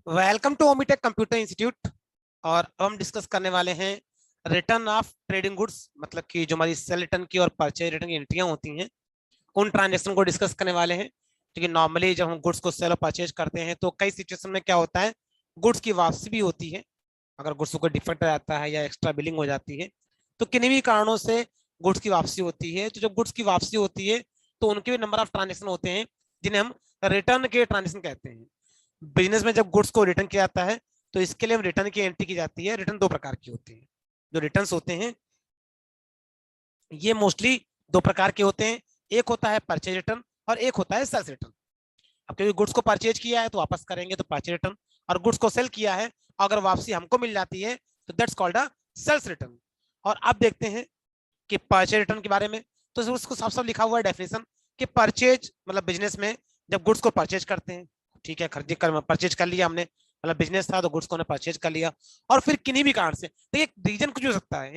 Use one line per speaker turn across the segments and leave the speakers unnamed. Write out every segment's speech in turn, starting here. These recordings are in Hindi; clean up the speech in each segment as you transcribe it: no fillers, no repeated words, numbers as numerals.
Welcome to Omitech computer institute. और अब हम डिस्कस करने वाले हैं रिटर्न ऑफ ट्रेडिंग गुड्स, मतलब कि जो हमारी सेल रिटर्न की और परचेज रिटर्न की एंट्रियां होती हैं उन ट्रांजेक्शन को डिस्कस करने वाले हैं। क्योंकि नॉर्मली जब हम गुड्स को सेल और परचेज करते हैं तो कई सिचुएशन में क्या होता है, गुड्स की वापसी भी होती है। अगर गुड्स को डिफेक्ट रहता है या एक्स्ट्रा बिलिंग हो जाती है तो किन्हीं भी कारणों से गुड्स की वापसी होती है। तो जब गुड्स की वापसी होती है तो उनके भी नंबर ऑफ ट्रांजेक्शन होते हैं जिन्हें हम रिटर्न के ट्रांजेक्शन कहते हैं। बिजनेस में जब गुड्स को रिटर्न किया जाता है तो इसके लिए रिटर्न की एंट्री की जाती है। रिटर्न दो प्रकार की होती है। जो रिटर्न होते हैं ये मोस्टली दो प्रकार के होते हैं। एक होता है परचेज रिटर्न और एक होता है सेल्स रिटर्न। अब क्योंकि गुड्स को परचेज किया है तो वापस करेंगे तो परचेज रिटर्न, और गुड्स को सेल किया है अगर वापसी हमको मिल जाती है तो that's called a sales return. और अब देखते हैं कि परचेज रिटर्न के बारे में। तो उसको साफ साफ लिखा हुआ है डेफिनेशन कि परचेज मतलब बिजनेस में जब गुड्स को परचेज करते हैं, ठीक है, खरीदी कर परचेज कर लिया हमने, मतलब बिजनेस था तो गुड्स को हमने परचेज कर लिया, और फिर किन्हीं भी कारण से, देखिए रीजन कुछ हो सकता है,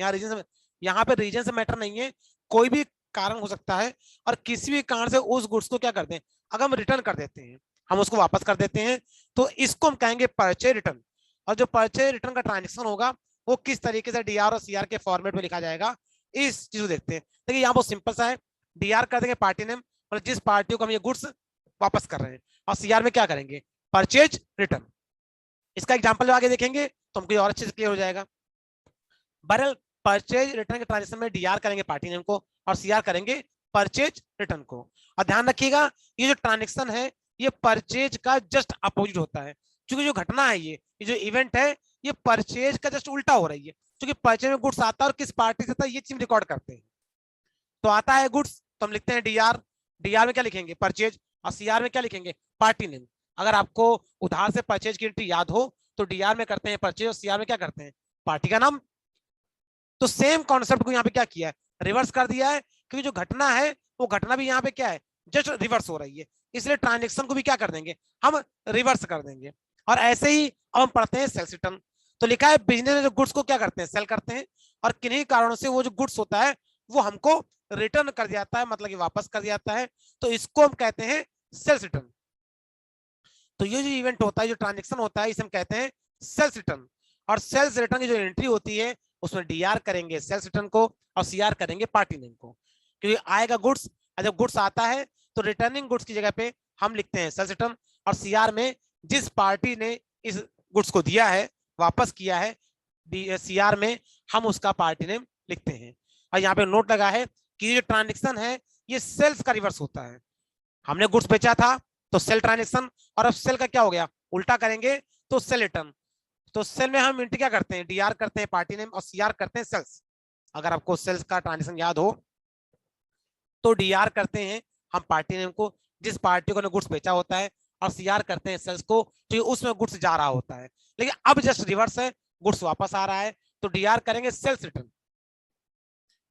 यहाँ पे रीजन से मैटर नहीं है, कोई भी कारण हो सकता है, और किसी भी कारण से उस गुड्स को क्या करते हैं, अगर हम रिटर्न कर देते हैं, हम उसको वापस कर देते हैं तो इसको हम कहेंगे परचेज रिटर्न। और जो परचेज रिटर्न का ट्रांजेक्शन होगा वो किस तरीके से डीआर और सीआर के फॉर्मेट में लिखा जाएगा, इस चीज को देखते हैं। देखिए यहाँ बहुत सिंपल सा है, डीआर कर देंगे पार्टी नेम, मतलब जिस पार्टी को हम ये गुड्स वापस कर रहे हैं, और सीआर में क्या करेंगे, परचेज रिटर्न। इसका एग्जांपल आगे देखेंगे तो हमको और अच्छे से क्लियर हो जाएगा। बहरहाल परचेज रिटर्न के ट्रांजेक्शन में डीआर करेंगे पार्टी नेम को और सीआर करेंगे परचेज रिटर्न को। और ध्यान रखिएगा ये जो ट्रांजेक्शन है ये परचेज का जस्ट अपोजिट होता है, क्योंकि जो घटना है ये जो इवेंट है ये परचेज का जस्ट उल्टा हो रही है। क्योंकि परचेज में गुड्स आता है और किस पार्टी से आता है ये चीज रिकॉर्ड करते हैं। तो आता है गुड्स तो हम लिखते हैं डीआर, डीआर में क्या लिखेंगे परचेज, और सीआर में क्या लिखेंगे पार्टी नेम। अगर आपको उधार से परचेज की एंट्री याद हो तो डीआर में करते हैं परचेज और सीआर में क्या करते हैं पार्टी का नाम। तो सेम कॉन्सेप्ट को यहाँ पे क्या किया है, रिवर्स कर दिया है, क्योंकि जो घटना है वो घटना भी यहाँ पे क्या है, जस्ट रिवर्स हो रही है, इसलिए ट्रांजेक्शन को भी क्या कर देंगे, हम रिवर्स कर देंगे। और ऐसे ही अब हम पढ़ते हैं सेल्स रिटर्न। तो लिखा है बिजनेस में जो गुड्स को क्या करते हैं, सेल करते हैं, और किन्हीं कारणों से वो जो गुड्स होता है वो हमको रिटर्न कर दिया जाता है, मतलब कि वापस कर दिया जाता है, तो इसको हम कहते हैं सेल्स रिटर्न। तो ये जो इवेंट होता है, जो ट्रांजेक्शन होता है, इसे हम कहते हैं सेल्स रिटर्न। और सेल्स रिटर्न की जो एंट्री होती है उसमें डीआर करेंगे सेल्स रिटर्न को और सीआर करेंगे पार्टी नेम को, क्योंकि आएगा गुड्स, जब गुड्स आता है तो रिटर्निंग गुड्स की जगह पे हम लिखते हैं सेल्स रिटर्न, और सीआर में जिस पार्टी ने इस गुड्स को दिया है वापस किया है, सीआर में हम उसका पार्टी नेम लिखते हैं। और यहाँ पे नोट लगा है कि ये जो ट्रांजेक्शन है ये सेल्स का रिवर्स होता है। हमने गुड्स बेचा था तो सेल ट्रांजेक्शन, और अब सेल का क्या हो गया, उल्टा करेंगे तो सेल रिटर्न। तो सेल में हम एंट्री क्या करते हैं, डीआर करते हैं पार्टी नेम और सीआर करते हैं सेल्स। अगर आपको सेल्स का ट्रांजेक्शन याद हो तो डीआर करते हैं हम पार्टी नेम को जिस पार्टी को ने गुड्स बेचा होता है, और सीआर करते हैं सेल्स को तो उसमें गुड्स जा रहा होता है। लेकिन अब जस्ट रिवर्स है, गुड्स वापस आ रहा है तो डीआर करेंगे सेल्स रिटर्न,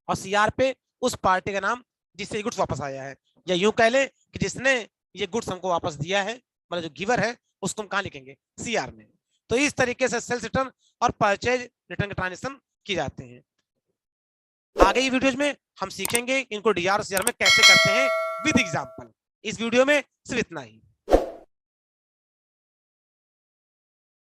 और सीआर पे उस पार्टी का नाम जिससे गुड्स वापस आया है, या यूं कह ले कि जिसने ये गुड्स हमको वापस दिया है, मतलब जो गिवर है उसको हम कहाँ लिखेंगे, सीआर में। तो इस तरीके से सेल्स रिटर्न और परचेज रिटर्न के ट्रांजेक्शन किए जाते हैं। आगे की वीडियोज में हम सीखेंगे इनको डीआर और सीआर में कैसे करते हैं विद एग्जांपल। इस वीडियो में सिर्फ इतना ही।